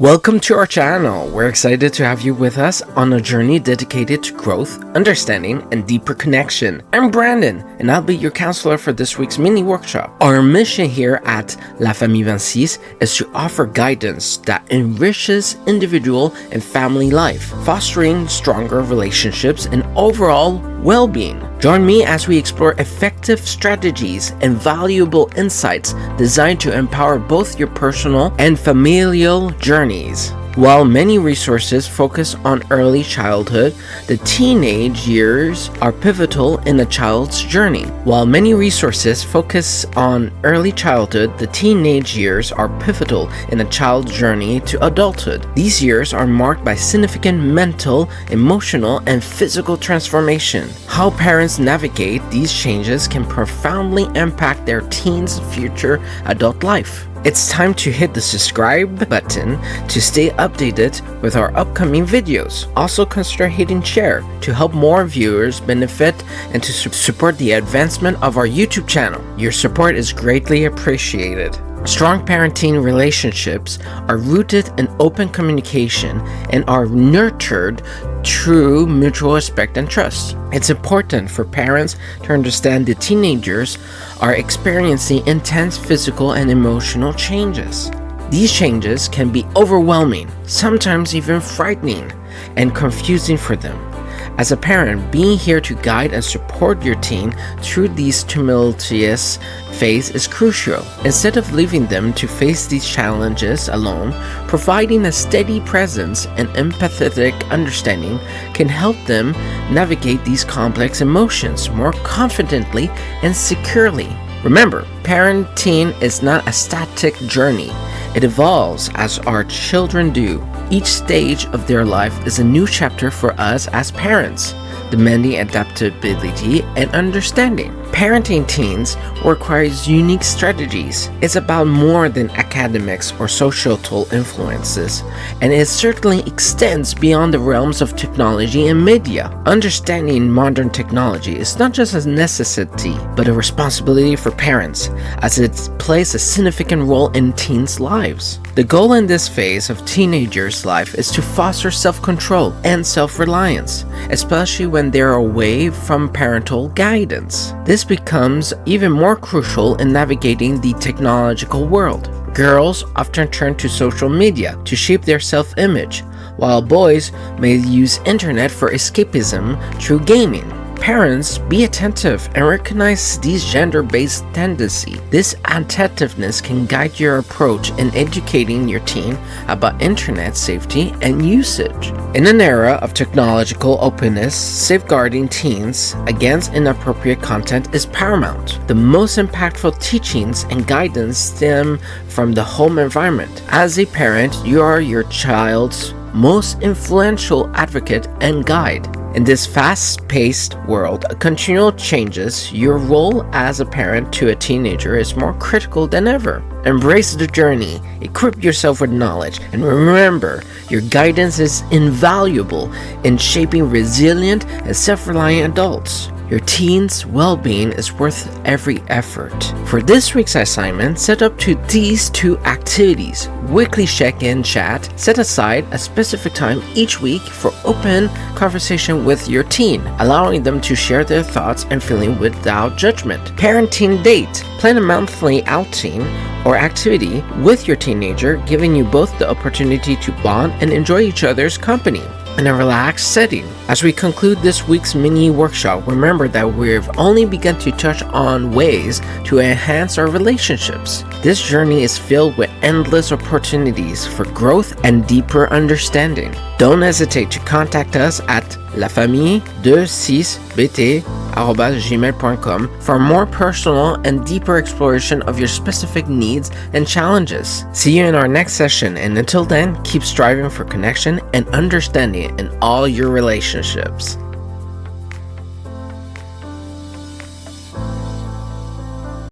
Welcome to our channel. We're excited to have you with us on a journey dedicated to growth, understanding, and deeper connection. I'm Brandon, and I'll be your counselor for this week's mini workshop. Our mission here at Famille is to offer guidance that enriches individual and family life, fostering stronger relationships and overall well-being. Join me as we explore effective strategies and valuable insights designed to empower both your personal and familial journeys. While many resources focus on early childhood, the teenage years are pivotal in a child's journey. While many resources focus on early childhood, the teenage years are pivotal in a child's journey to adulthood. These years are marked by significant mental, emotional, and physical transformation. How parents navigate these changes can profoundly impact their teen's future adult life. It's time to hit the subscribe button to stay updated with our upcoming videos. Also consider hitting share to help more viewers benefit and to support the advancement of our YouTube channel. Your support is greatly appreciated. Strong parenting relationships are rooted in open communication and are nurtured through mutual respect and trust. It's important for parents to understand that teenagers are experiencing intense physical and emotional changes. These changes can be overwhelming, sometimes even frightening, and confusing for them. As a parent, being here to guide and support your teen through these tumultuous phase is crucial. Instead of leaving them to face these challenges alone, providing a steady presence and empathetic understanding can help them navigate these complex emotions more confidently and securely. Remember, parenting is not a static journey. It evolves as our children do. Each stage of their life is a new chapter for us as parents, demanding adaptability and understanding. Parenting teens requires unique strategies. It's about more than academics or societal influences, and it certainly extends beyond the realms of technology and media. Understanding modern technology is not just a necessity, but a responsibility for parents, as it plays a significant role in teens' lives. The goal in this phase of teenagers' life is to foster self-control and self-reliance, especially when they're away from parental guidance. This becomes even more crucial in navigating the technological world. Girls often turn to social media to shape their self-image, while boys may use internet for escapism through gaming. Parents, be attentive and recognize these gender-based tendencies. This attentiveness can guide your approach in educating your teen about internet safety and usage. In an era of technological openness, safeguarding teens against inappropriate content is paramount. The most impactful teachings and guidance stem from the home environment. As a parent, you are your child's most influential advocate and guide. In this fast-paced world, continual changes, your role as a parent to a teenager is more critical than ever. Embrace the journey, equip yourself with knowledge, and remember, your guidance is invaluable in shaping resilient and self-reliant adults. Your teen's well-being is worth every effort. For this week's assignment, set up to these two activities. Weekly check-in chat. Set aside a specific time each week for open conversation with your teen, allowing them to share their thoughts and feelings without judgment. Parenting date. Plan a monthly outing or activity with your teenager, giving you both the opportunity to bond and enjoy each other's company in a relaxed setting. As we conclude this week's mini workshop, remember that we've only begun to touch on ways to enhance our relationships. This journey is filled with endless opportunities for growth and deeper understanding. Don't hesitate to contact us at lafamille26bt@gmail.com for more personal and deeper exploration of your specific needs and challenges. See you in our next session, and until then, keep striving for connection and understanding in all your relationships.